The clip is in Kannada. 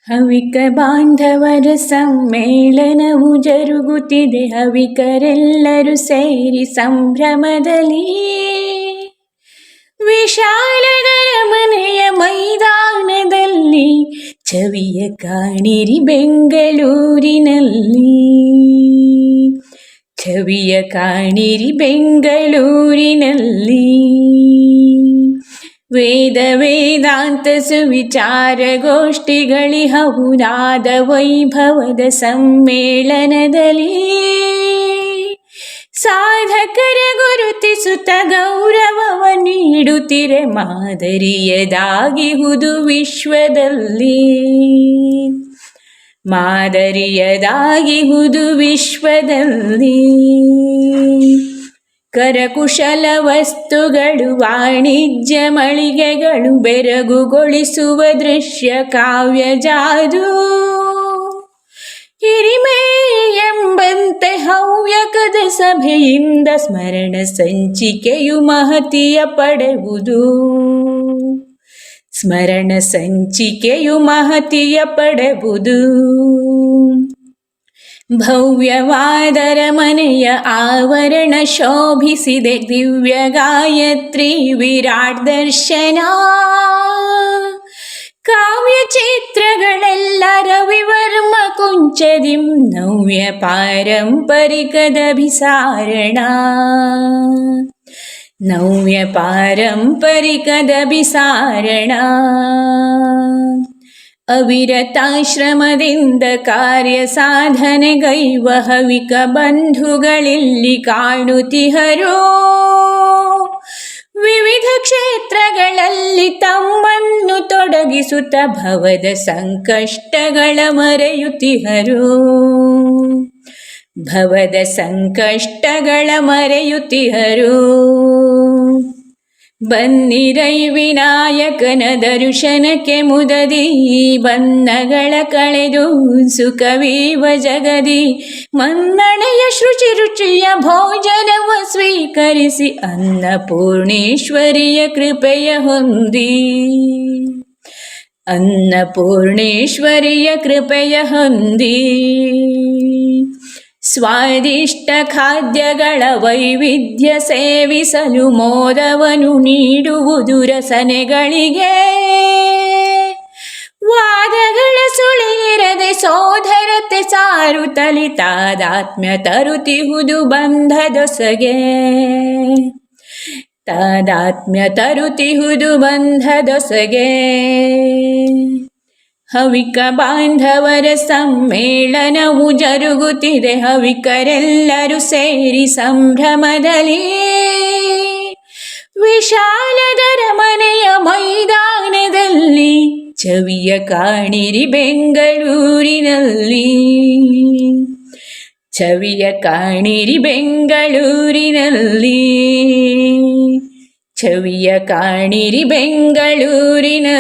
ಹವಿಕ ಬಾಂಧವರ ಸಮ್ಮೇಳನವು ಜರುಗುತ್ತಿದೆ. ಹವಿಕರೆಲ್ಲರೂ ಸೇರಿ ಸಂಭ್ರಮದಲ್ಲಿ ವಿಶಾಲದರ ಮನೆಯ ಮೈದಾನದಲ್ಲಿ ಚವಿಯ ಕಾಣಿರಿ ಬೆಂಗಳೂರಿನಲ್ಲಿ. ಚವಿಯ ಕಾಣಿರಿ ಬೆಂಗಳೂರಿನಲ್ಲಿ. ವೇದ ವೇದಾಂತ ಸುವಿಚಾರಗೋಷ್ಠಿಗಳಿಹವುದಾದ ವೈಭವದ ಸಮ್ಮೇಳನದಲ್ಲಿ ಸಾಧಕರ ಗುರುತಿಸುತ್ತ ಗೌರವವ ನೀಡುತ್ತಿರೆ ಮಾದರಿಯದಾಗಿಹುದು ವಿಶ್ವದಲ್ಲಿ. ಮಾದರಿಯದಾಗಿಹುದು ವಿಶ್ವದಲ್ಲಿ. ಕರಕುಶಲ ವಸ್ತುಗಳು ವಾಣಿಜ್ಯ ಮಳಿಗೆಗಳು ಬೆರಗುಗೊಳಿಸುವ ದೃಶ್ಯ ಕಾವ್ಯ ಜಾದು. ಹಿರಿಮೆ ಎಂಬಂತೆ ಹವ್ಯಕದ ಸಭೆಯಿಂದ ಸ್ಮರಣ ಸಂಚಿಕೆಯು ಮಹತಿಯ ಪಡೆವುದು. ಸ್ಮರಣ ಸಂಚಿಕೆಯು ಮಹತಿಯ ಪಡೆವುದು. ಭವ್ಯವಾದರ ಮನೆಯ ಆವರಣ ಶೋಭಿಸಿದೆ ದಿವ್ಯ ಗಾಯತ್ರಿ ವಿರಾಟ್ ದರ್ಶನ. ಕಾವ್ಯ ಚಿತ್ರಗಳೆಲ್ಲ ರವಿವರ್ಮ ಕುಂಚದಿಂ ನವ್ಯ ಪಾರಂಪರಿಕದಭಿಸಾರಣ. ನವ್ಯ ಪಾರಂಪರಿಕದಭಿಸಾರಣ. ಅವಿರತಾಶ್ರಮದಿಂದ ಕಾರ್ಯ ಸಾಧನೆಗೈವ ಹವಿಕ ಬಂಧುಗಳಿಲ್ಲಿ ಕಾಣುತ್ತಿಹರೋ. ವಿವಿಧ ಕ್ಷೇತ್ರಗಳಲ್ಲಿ ತಮ್ಮನ್ನು ತೊಡಗಿಸುತ್ತ ಭವದ ಸಂಕಷ್ಟಗಳ ಮರೆಯುತ್ತಿಹರೋ. ಭವದ ಸಂಕಷ್ಟಗಳ ಮರೆಯುತ್ತಿಹರೋ. ಬನ್ನಿರೈ ವಿನಾಯಕನ ದರ್ಶನಕ್ಕೆ ಮುದದಿ ಬನ್ನಗಳ ಕಳೆದು ಸುಖವೀವ ಜಗದಿ. ಮನ್ನಣೆಯ ಶುಚಿ ರುಚಿಯ ಭೋಜನವ ಸ್ವೀಕರಿಸಿ ಅನ್ನಪೂರ್ಣೇಶ್ವರಿಯ ಕೃಪೆಯ ಹೊಂದಿ. ಅನ್ನಪೂರ್ಣೇಶ್ವರಿಯ ಕೃಪೆಯ ಹೊಂದಿ. ಸ್ವಾದಿಷ್ಟ ಖಾದ್ಯಗಳ ವೈವಿಧ್ಯ ಸೇವಿಸಲು ಮೋದವನು ನೀಡುವುದು ರಸನೆಗಳಿಗೆ. ವಾದಗಳ ಸುಳಿಯಿರದೆ ಸೋದರತೆ ಸಾರುತ್ತಲಿ ತಾದಾತ್ಮ್ಯ ತರುತ್ತಿಹುದು ಬಂಧದೊಸಗೆ. ತಾದಾತ್ಮ್ಯ ತರುತ್ತಿಹುದು ಬಂಧದೊಸಗೆ. ಹವಿಕ ಬಾಂಧವರ ಸಮ್ಮೇಳನವು ಜರುಗುತ್ತಿದೆ. ಹವಿಕರೆಲ್ಲರೂ ಸೇರಿ ಸಂಭ್ರಮದಲ್ಲಿ ವಿಶಾಲದರ ಮನೆಯ ಮೈದಾನದಲ್ಲಿ ಚವಿಯ ಕಾಣಿರಿ ಬೆಂಗಳೂರಿನಲ್ಲಿ. ಚವಿಯ ಕಾಣಿರಿ ಬೆಂಗಳೂರಿನಲ್ಲಿ. ಚವಿಯ ಕಾಣಿರಿ ಬೆಂಗಳೂರಿನಲ್ಲಿ.